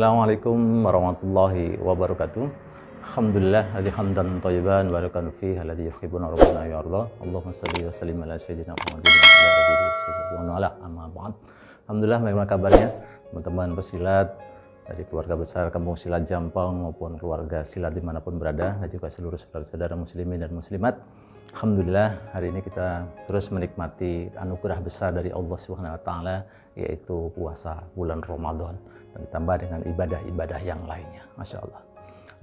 Assalamualaikum warahmatullahi wabarakatuh. Alhamdulillah alladzi hamdan thayyiban barakan fihi alladzi yuhibbuna rabbuna yarda. Allahumma shalli wa sallim ala sayyidina Muhammadin wa ala alihi wa ala amma ba'd. Alhamdulillah, bagaimana kabarnya teman-teman pesilat dari keluarga besar Kampung Silat Jampang maupun keluarga silat dimanapun berada, dan juga seluruh saudara-saudara muslimin dan muslimat. Alhamdulillah, hari ini kita terus menikmati anugerah besar dari Allah Subhanahu wa taala, yaitu puasa bulan Ramadan dan ditambah dengan ibadah-ibadah yang lainnya. Masya Allah.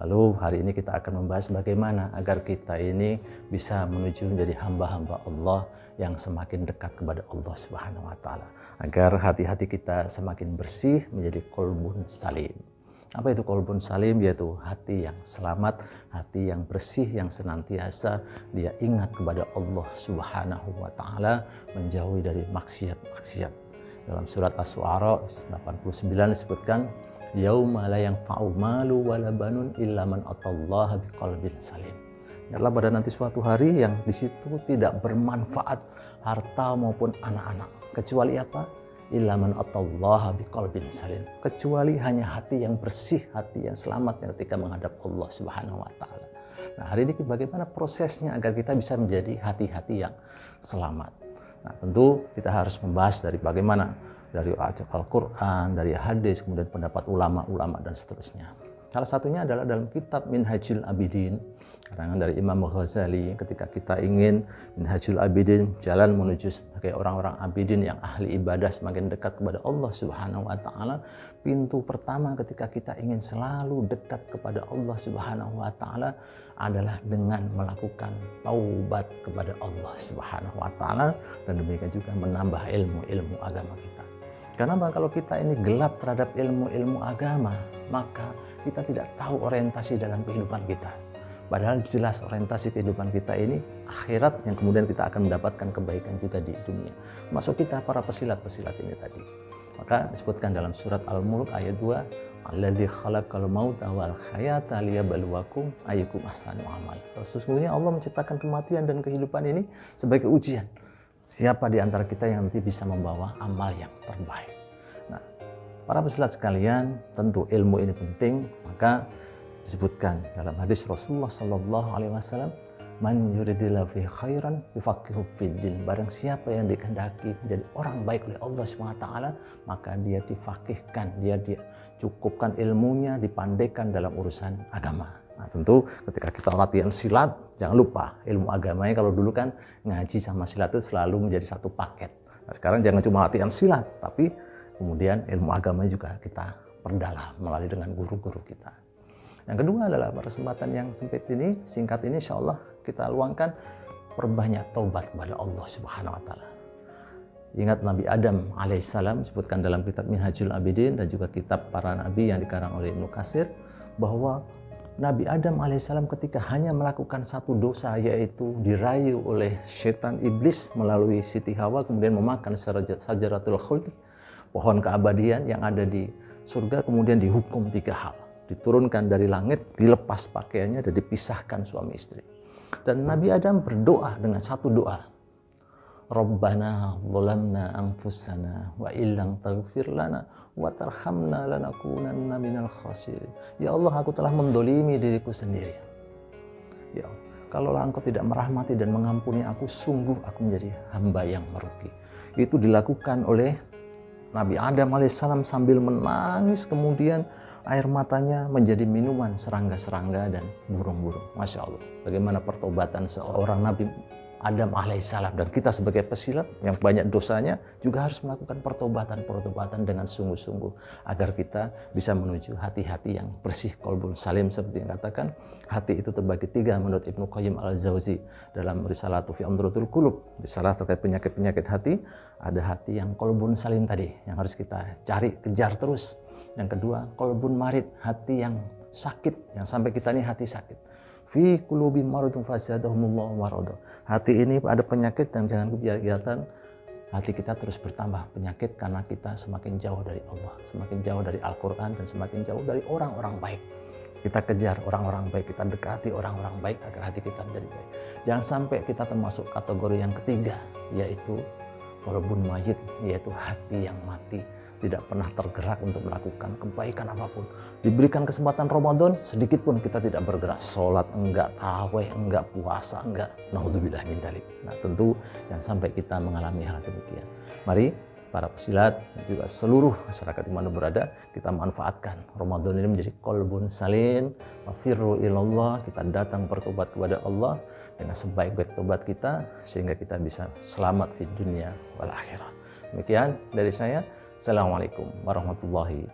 Lalu hari ini kita akan membahas bagaimana agar kita ini bisa menuju menjadi hamba-hamba Allah yang semakin dekat kepada Allah Subhanahu wa taala, agar hati-hati kita semakin bersih menjadi qalbun salim. Apa itu qalbun salim? Yaitu hati yang selamat, hati yang bersih, yang senantiasa dia ingat kepada Allah Subhanahu wa taala, menjauhi dari maksiat-maksiat. Dalam surat Asy-Syu'ara 89 disebutkan, yauma la yanfa'u malu wala banun illa man atallaha biqalbin salim. Ingatlah pada nanti suatu hari yang di situ tidak bermanfaat harta maupun anak-anak, kecuali apa? Illa man atallaha biqalbin salim. Kecuali hanya hati yang bersih, hati yang selamat yang ketika menghadap Allah Subhanahu wa taala. Nah, hari ini bagaimana prosesnya agar kita bisa menjadi hati-hati yang selamat? Nah, tentu kita harus membahas dari bagaimana, dari Al-Quran, dari hadis, kemudian pendapat ulama-ulama dan seterusnya. Salah satunya adalah dalam kitab Minhajul Abidin, karangan dari Imam Ghazali. Ketika kita ingin Minhajul Abidin, jalan menuju sebagai orang-orang abidin yang ahli ibadah, semakin dekat kepada Allah Subhanahu wa taala, pintu pertama ketika kita ingin selalu dekat kepada Allah Subhanahu wa taala adalah dengan melakukan taubat kepada Allah Subhanahu wa taala, dan demikian juga menambah ilmu-ilmu agama kita. Karena kalau kita ini gelap terhadap ilmu-ilmu agama, maka kita tidak tahu orientasi dalam kehidupan kita. Padahal jelas orientasi kehidupan kita ini akhirat, yang kemudian kita akan mendapatkan kebaikan juga di dunia. Masuk kita para pesilat-pesilat ini tadi. Maka disebutkan dalam surat Al-Mulk ayat 2, alladzi khalaqal mauta wal hayata liyabluwakum ayyukum ahsanu amala. Sesungguhnya Allah menciptakan kematian dan kehidupan ini sebagai ujian. Siapa di antara kita yang nanti bisa membawa amal yang terbaik. Nah, para pesilat sekalian, tentu ilmu ini penting. Maka disebutkan dalam hadis Rasulullah sallallahu alaihi wasallam, man yuridillahu fi khairan yufaqihu fiddin. Barang siapa yang dikehendaki menjadi orang baik oleh Allah Subhanahu wa taala, maka dia difaqihkan, dia cukupkan ilmunya, dipandaikan dalam urusan agama. Nah, tentu ketika kita latihan silat, jangan lupa ilmu agamanya. Kalau dulu kan ngaji sama silat itu selalu menjadi satu paket. Nah, sekarang jangan cuma latihan silat, tapi kemudian ilmu agamanya juga kita perdalam melalui dengan guru-guru kita. Yang kedua adalah pada kesempatan yang sempit ini, singkat ini, insya Allah kita luangkan, perbanyak taubat kepada Allah Subhanahu wa taala. Ingat Nabi Adam alaihissalam, disebutkan dalam kitab Minhajul Abidin dan juga kitab para nabi yang dikarang oleh Ibnu Katsir, bahwa Nabi Adam alaihissalam ketika hanya melakukan satu dosa, yaitu dirayu oleh setan iblis melalui Siti Hawa, kemudian memakan sajaratul khuldi, pohon keabadian yang ada di surga, kemudian dihukum 3 hal. Diturunkan dari langit, dilepas pakaiannya, dan dipisahkan suami istri. Dan Nabi Adam berdoa dengan satu doa, Rabbana zalamna anfusana wa illam taghfir lana wa tarhamna lanakunanna minal khasirin. Ya Allah, aku telah mendolimi diriku sendiri. Ya Allah, kalau Engkau tidak merahmati dan mengampuni aku, sungguh aku menjadi hamba yang merugi. Itu dilakukan oleh Nabi Adam alaihissalam sambil menangis, kemudian air matanya menjadi minuman serangga-serangga dan burung-burung. Masya Allah, bagaimana pertobatan seorang Nabi Adam alaihissalam. Dan kita sebagai pesilat yang banyak dosanya juga harus melakukan pertobatan dengan sungguh-sungguh, agar kita bisa menuju hati-hati yang bersih, qalbun salim. Seperti yang katakan, hati itu terbagi 3 menurut Ibnu Qayyim al-Jauzi dalam Risalatu fi Amratul Qulub, risalah terkait penyakit-penyakit hati. Ada hati yang qalbun salim tadi, yang harus kita cari, kejar terus. Yang kedua, qalbun marid, hati yang sakit, yang sampai kita ini hati sakit. Fi qulubi maradun fazadahumullahu marada. Hati ini ada penyakit, dan jangan kebiasaan hati kita terus bertambah penyakit karena kita semakin jauh dari Allah, semakin jauh dari Al-Quran, dan semakin jauh dari orang-orang baik. Kita kejar orang-orang baik, kita dekati orang-orang baik agar hati kita menjadi baik. Jangan sampai kita termasuk kategori yang ketiga, yaitu qalbun mayyit, yaitu hati yang mati. tidak pernah tergerak untuk melakukan kebaikan apapun. Diberikan kesempatan Ramadan, sedikit pun kita tidak bergerak. Sholat enggak, tarawih enggak, puasa enggak. Naudzubillah min dzalik. Nah, tentu yang sampai kita mengalami hal demikian. Mari para pesilat dan juga seluruh masyarakat di mana berada, kita manfaatkan Ramadan ini menjadi qalbun salim, mafirru ilallah, kita datang bertobat kepada Allah dengan sebaik-baik tobat kita sehingga kita bisa selamat di dunia wal akhirah. Demikian dari saya. Assalamualaikum warahmatullahi